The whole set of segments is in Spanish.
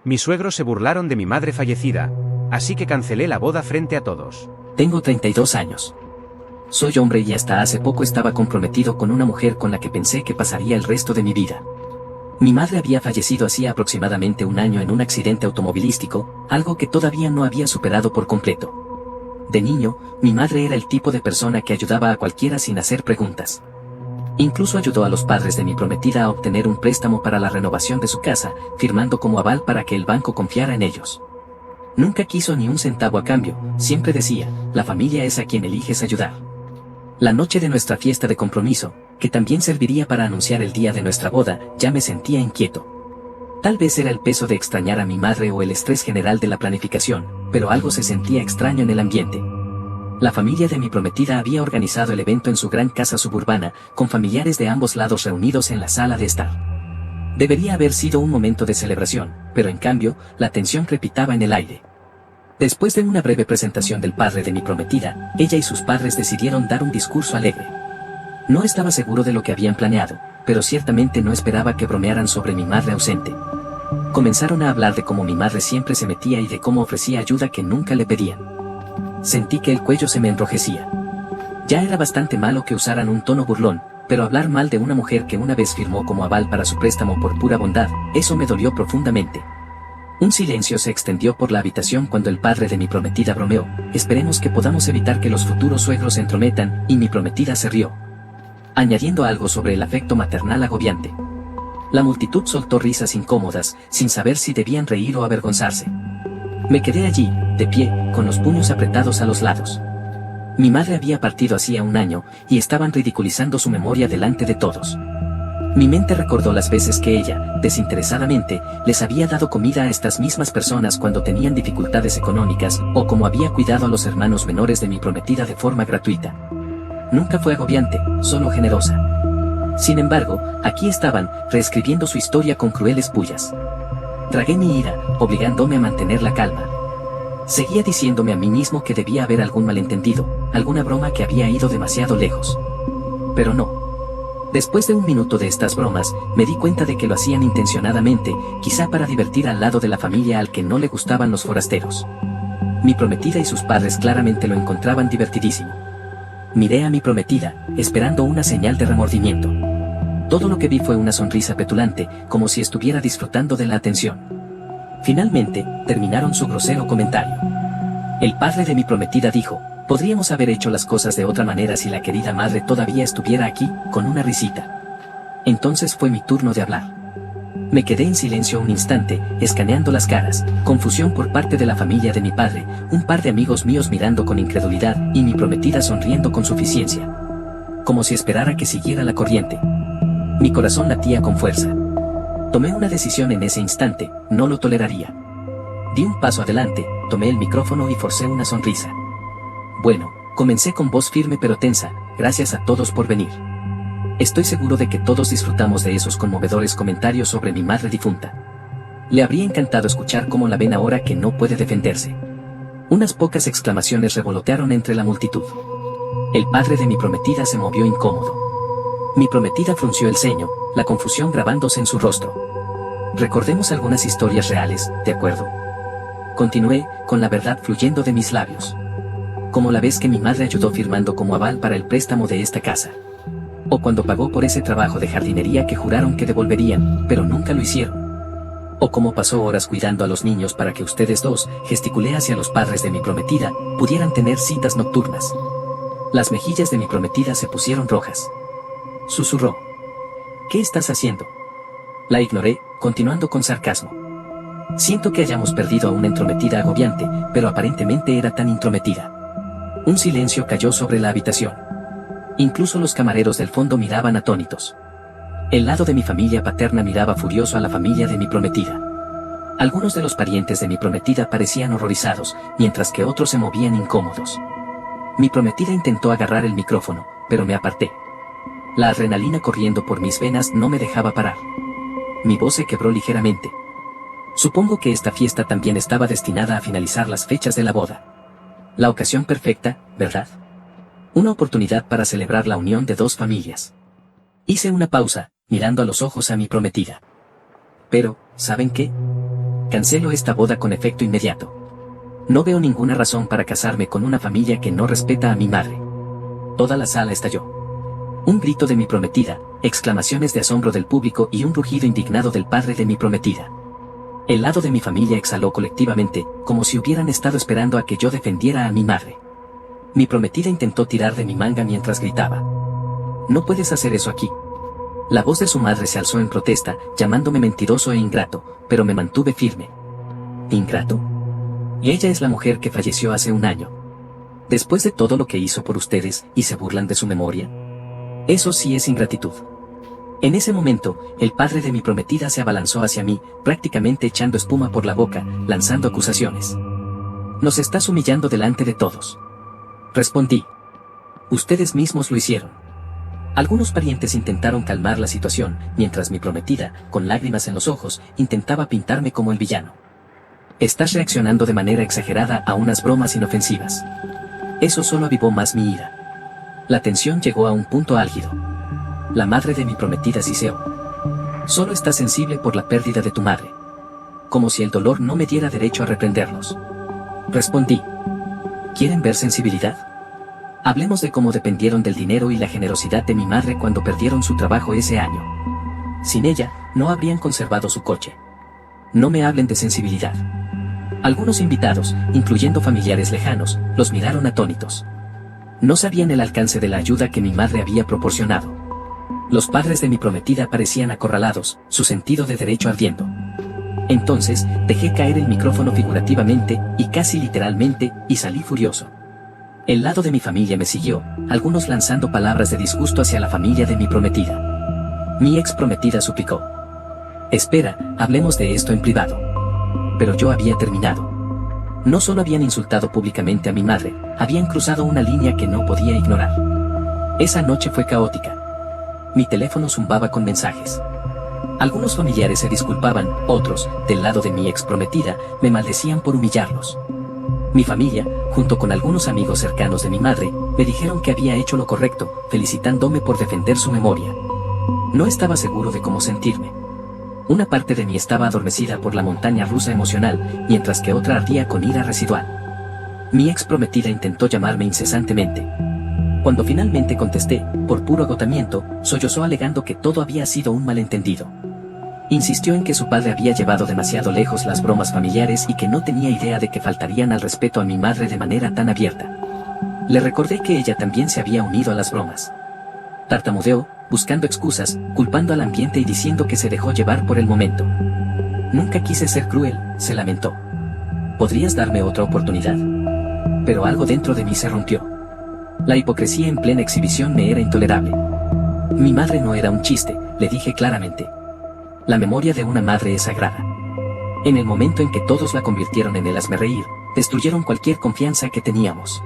Mis suegros se burlaron de mi madre fallecida, así que cancelé la boda frente a todos. Tengo 32 años. Soy hombre y hasta hace poco estaba comprometido con una mujer con la que pensé que pasaría el resto de mi vida. Mi madre había fallecido hacía aproximadamente un año en un accidente automovilístico, algo que todavía no había superado por completo. De niño, mi madre era el tipo de persona que ayudaba a cualquiera sin hacer preguntas. Incluso ayudó a los padres de mi prometida a obtener un préstamo para la renovación de su casa, firmando como aval para que el banco confiara en ellos. Nunca quiso ni un centavo a cambio, siempre decía, la familia es a quien eliges ayudar. La noche de nuestra fiesta de compromiso, que también serviría para anunciar el día de nuestra boda, ya me sentía inquieto. Tal vez era el peso de extrañar a mi madre o el estrés general de la planificación, pero algo se sentía extraño en el ambiente. La familia de mi prometida había organizado el evento en su gran casa suburbana, con familiares de ambos lados reunidos en la sala de estar. Debería haber sido un momento de celebración, pero en cambio, la tensión crepitaba en el aire. Después de una breve presentación del padre de mi prometida, ella y sus padres decidieron dar un discurso alegre. No estaba seguro de lo que habían planeado, pero ciertamente no esperaba que bromearan sobre mi madre ausente. Comenzaron a hablar de cómo mi madre siempre se metía y de cómo ofrecía ayuda que nunca le pedían. Sentí que el cuello se me enrojecía. Ya era bastante malo que usaran un tono burlón, pero hablar mal de una mujer que una vez firmó como aval para su préstamo por pura bondad, eso me dolió profundamente. Un silencio se extendió por la habitación cuando el padre de mi prometida bromeó, esperemos que podamos evitar que los futuros suegros se entrometan, y mi prometida se rió, añadiendo algo sobre el afecto maternal agobiante. La multitud soltó risas incómodas, sin saber si debían reír o avergonzarse. Me quedé allí, de pie, con los puños apretados a los lados. Mi madre había partido hacía un año, y estaban ridiculizando su memoria delante de todos. Mi mente recordó las veces que ella, desinteresadamente, les había dado comida a estas mismas personas cuando tenían dificultades económicas, o como había cuidado a los hermanos menores de mi prometida de forma gratuita. Nunca fue agobiante, solo generosa. Sin embargo, aquí estaban, reescribiendo su historia con crueles pullas. Tragué mi ira, obligándome a mantener la calma. Seguía diciéndome a mí mismo que debía haber algún malentendido, alguna broma que había ido demasiado lejos. Pero no. Después de un minuto de estas bromas, me di cuenta de que lo hacían intencionadamente, quizá para divertir al lado de la familia al que no le gustaban los forasteros. Mi prometida y sus padres claramente lo encontraban divertidísimo. Miré a mi prometida, esperando una señal de remordimiento. Todo lo que vi fue una sonrisa petulante, como si estuviera disfrutando de la atención. Finalmente, terminaron su grosero comentario. El padre de mi prometida dijo, podríamos haber hecho las cosas de otra manera si la querida madre todavía estuviera aquí, con una risita. Entonces fue mi turno de hablar. Me quedé en silencio un instante, escaneando las caras, confusión por parte de la familia de mi padre, un par de amigos míos mirando con incredulidad, y mi prometida sonriendo con suficiencia. Como si esperara que siguiera la corriente. Mi corazón latía con fuerza. Tomé una decisión en ese instante, no lo toleraría. Di un paso adelante, tomé el micrófono y forcé una sonrisa. Bueno, comencé con voz firme pero tensa, gracias a todos por venir. Estoy seguro de que todos disfrutamos de esos conmovedores comentarios sobre mi madre difunta. Le habría encantado escuchar cómo la ven ahora que no puede defenderse. Unas pocas exclamaciones revolotearon entre la multitud. El padre de mi prometida se movió incómodo. Mi prometida frunció el ceño, la confusión grabándose en su rostro. Recordemos algunas historias reales, ¿de acuerdo? Continué, con la verdad fluyendo de mis labios. Como la vez que mi madre ayudó firmando como aval para el préstamo de esta casa. O cuando pagó por ese trabajo de jardinería que juraron que devolverían, pero nunca lo hicieron. O como pasó horas cuidando a los niños para que ustedes dos, gesticulé hacia los padres de mi prometida, pudieran tener citas nocturnas. Las mejillas de mi prometida se pusieron rojas. Susurró. ¿Qué estás haciendo? La ignoré, continuando con sarcasmo. Siento que hayamos perdido a una entrometida agobiante, pero aparentemente era tan intrometida. Un silencio cayó sobre la habitación. Incluso los camareros del fondo miraban atónitos. El lado de mi familia paterna miraba furioso a la familia de mi prometida. Algunos de los parientes de mi prometida parecían horrorizados, mientras que otros se movían incómodos. Mi prometida intentó agarrar el micrófono, pero me aparté. La adrenalina corriendo por mis venas no me dejaba parar. Mi voz se quebró ligeramente. Supongo que esta fiesta también estaba destinada a finalizar las fechas de la boda. La ocasión perfecta, ¿verdad? Una oportunidad para celebrar la unión de dos familias. Hice una pausa, mirando a los ojos a mi prometida. Pero, ¿saben qué? Cancelo esta boda con efecto inmediato. No veo ninguna razón para casarme con una familia que no respeta a mi madre. Toda la sala estalló. Un grito de mi prometida, exclamaciones de asombro del público y un rugido indignado del padre de mi prometida. El lado de mi familia exhaló colectivamente, como si hubieran estado esperando a que yo defendiera a mi madre. Mi prometida intentó tirar de mi manga mientras gritaba: «No puedes hacer eso aquí». La voz de su madre se alzó en protesta, llamándome mentiroso e ingrato, pero me mantuve firme. ¿Ingrato? Y ella es la mujer que falleció hace un año. Después de todo lo que hizo por ustedes, ¿y se burlan de su memoria? Eso sí es ingratitud. En ese momento, el padre de mi prometida se abalanzó hacia mí, prácticamente echando espuma por la boca, lanzando acusaciones. «Nos estás humillando delante de todos». Respondí: «Ustedes mismos lo hicieron». Algunos parientes intentaron calmar la situación, mientras mi prometida, con lágrimas en los ojos, intentaba pintarme como el villano. «Estás reaccionando de manera exagerada a unas bromas inofensivas». Eso solo avivó más mi ira. La tensión llegó a un punto álgido. La madre de mi prometida siseó: «Solo estás sensible por la pérdida de tu madre». Como si el dolor no me diera derecho a reprenderlos. Respondí: «¿Quieren ver sensibilidad? Hablemos de cómo dependieron del dinero y la generosidad de mi madre cuando perdieron su trabajo ese año. Sin ella, no habrían conservado su coche. No me hablen de sensibilidad». Algunos invitados, incluyendo familiares lejanos, los miraron atónitos. No sabían el alcance de la ayuda que mi madre había proporcionado. Los padres de mi prometida parecían acorralados, su sentido de derecho ardiendo. Entonces, dejé caer el micrófono figurativamente, y casi literalmente, y salí furioso. El lado de mi familia me siguió, algunos lanzando palabras de disgusto hacia la familia de mi prometida. Mi ex prometida suplicó: «Espera, hablemos de esto en privado». Pero yo había terminado. No solo habían insultado públicamente a mi madre, habían cruzado una línea que no podía ignorar. Esa noche fue caótica. Mi teléfono zumbaba con mensajes. Algunos familiares se disculpaban, otros, del lado de mi ex prometida, me maldecían por humillarlos. Mi familia, junto con algunos amigos cercanos de mi madre, me dijeron que había hecho lo correcto, felicitándome por defender su memoria. No estaba seguro de cómo sentirme. Una parte de mí estaba adormecida por la montaña rusa emocional, mientras que otra ardía con ira residual. Mi ex prometida intentó llamarme incesantemente. Cuando finalmente contesté, por puro agotamiento, sollozó alegando que todo había sido un malentendido. Insistió en que su padre había llevado demasiado lejos las bromas familiares y que no tenía idea de que faltarían al respeto a mi madre de manera tan abierta. Le recordé que ella también se había unido a las bromas. Tartamudeó, buscando excusas, culpando al ambiente y diciendo que se dejó llevar por el momento. «Nunca quise ser cruel», se lamentó. «¿Podrías darme otra oportunidad?». Pero algo dentro de mí se rompió. La hipocresía en plena exhibición me era intolerable. «Mi madre no era un chiste», le dije claramente. «La memoria de una madre es sagrada». En el momento en que todos la convirtieron en el hazmerreír, destruyeron cualquier confianza que teníamos.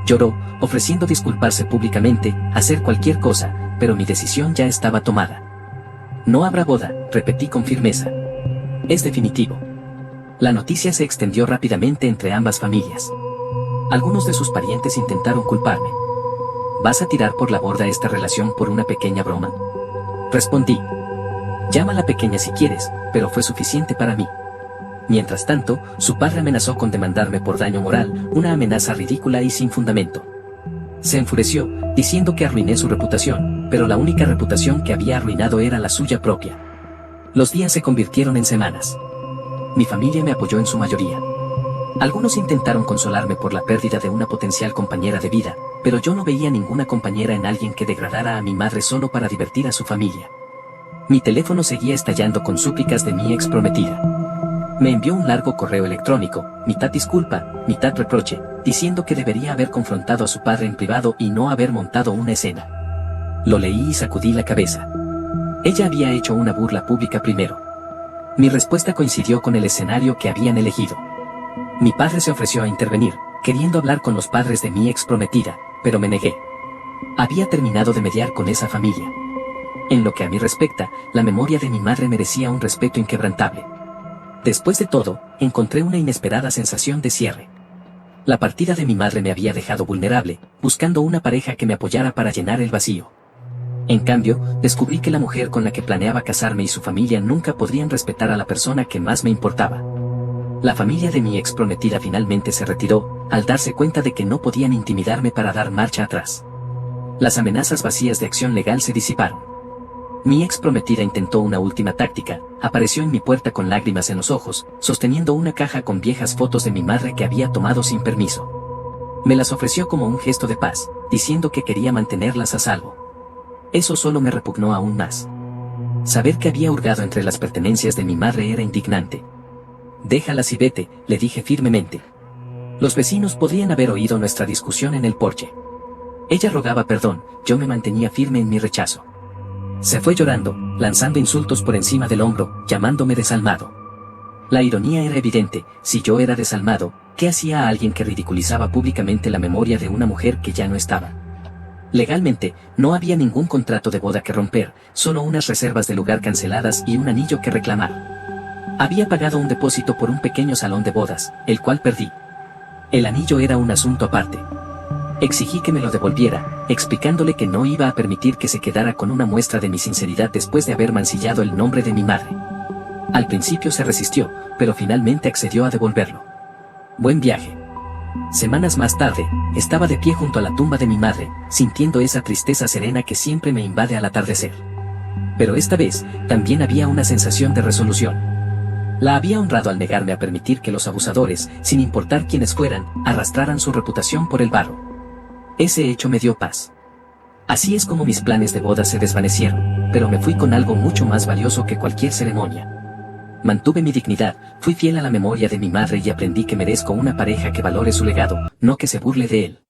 Lloró, ofreciendo disculparse públicamente, hacer cualquier cosa, pero mi decisión ya estaba tomada. «No habrá boda», repetí con firmeza. «Es definitivo». La noticia se extendió rápidamente entre ambas familias. Algunos de sus parientes intentaron culparme. «¿Vas a tirar por la borda esta relación por una pequeña broma?». Respondí: «Llámala pequeña si quieres, pero fue suficiente para mí». Mientras tanto, su padre amenazó con demandarme por daño moral, una amenaza ridícula y sin fundamento. Se enfureció, diciendo que arruiné su reputación, pero la única reputación que había arruinado era la suya propia. Los días se convirtieron en semanas. Mi familia me apoyó en su mayoría. Algunos intentaron consolarme por la pérdida de una potencial compañera de vida, pero yo no veía ninguna compañera en alguien que degradara a mi madre solo para divertir a su familia. Mi teléfono seguía estallando con súplicas de mi ex prometida. Me envió un largo correo electrónico, mitad disculpa, mitad reproche, diciendo que debería haber confrontado a su padre en privado y no haber montado una escena. Lo leí y sacudí la cabeza. Ella había hecho una burla pública primero. Mi respuesta coincidió con el escenario que habían elegido. Mi padre se ofreció a intervenir, queriendo hablar con los padres de mi ex prometida, pero me negué. Había terminado de mediar con esa familia. En lo que a mí respecta, la memoria de mi madre merecía un respeto inquebrantable. Después de todo, encontré una inesperada sensación de cierre. La partida de mi madre me había dejado vulnerable, buscando una pareja que me apoyara para llenar el vacío. En cambio, descubrí que la mujer con la que planeaba casarme y su familia nunca podrían respetar a la persona que más me importaba. La familia de mi ex prometida finalmente se retiró, al darse cuenta de que no podían intimidarme para dar marcha atrás. Las amenazas vacías de acción legal se disiparon. Mi ex prometida intentó una última táctica, apareció en mi puerta con lágrimas en los ojos, sosteniendo una caja con viejas fotos de mi madre que había tomado sin permiso. Me las ofreció como un gesto de paz, diciendo que quería mantenerlas a salvo. Eso solo me repugnó aún más. Saber que había hurgado entre las pertenencias de mi madre era indignante. Déjalas y vete, le dije firmemente. Los vecinos podrían haber oído nuestra discusión en el porche. Ella rogaba perdón, yo me mantenía firme en mi rechazo. Se fue llorando, lanzando insultos por encima del hombro, llamándome desalmado. La ironía era evidente, si yo era desalmado, ¿qué hacía a alguien que ridiculizaba públicamente la memoria de una mujer que ya no estaba? Legalmente, no había ningún contrato de boda que romper, solo unas reservas de lugar canceladas y un anillo que reclamar. Había pagado un depósito por un pequeño salón de bodas, el cual perdí. El anillo era un asunto aparte. Exigí que me lo devolviera, explicándole que no iba a permitir que se quedara con una muestra de mi sinceridad después de haber mancillado el nombre de mi madre. Al principio se resistió, pero finalmente accedió a devolverlo. Buen viaje. Semanas más tarde, estaba de pie junto a la tumba de mi madre, sintiendo esa tristeza serena que siempre me invade al atardecer. Pero esta vez, también había una sensación de resolución. La había honrado al negarme a permitir que los abusadores, sin importar quiénes fueran, arrastraran su reputación por el barro. Ese hecho me dio paz. Así es como mis planes de boda se desvanecieron, pero me fui con algo mucho más valioso que cualquier ceremonia. Mantuve mi dignidad, fui fiel a la memoria de mi madre y aprendí que merezco una pareja que valore su legado, no que se burle de él.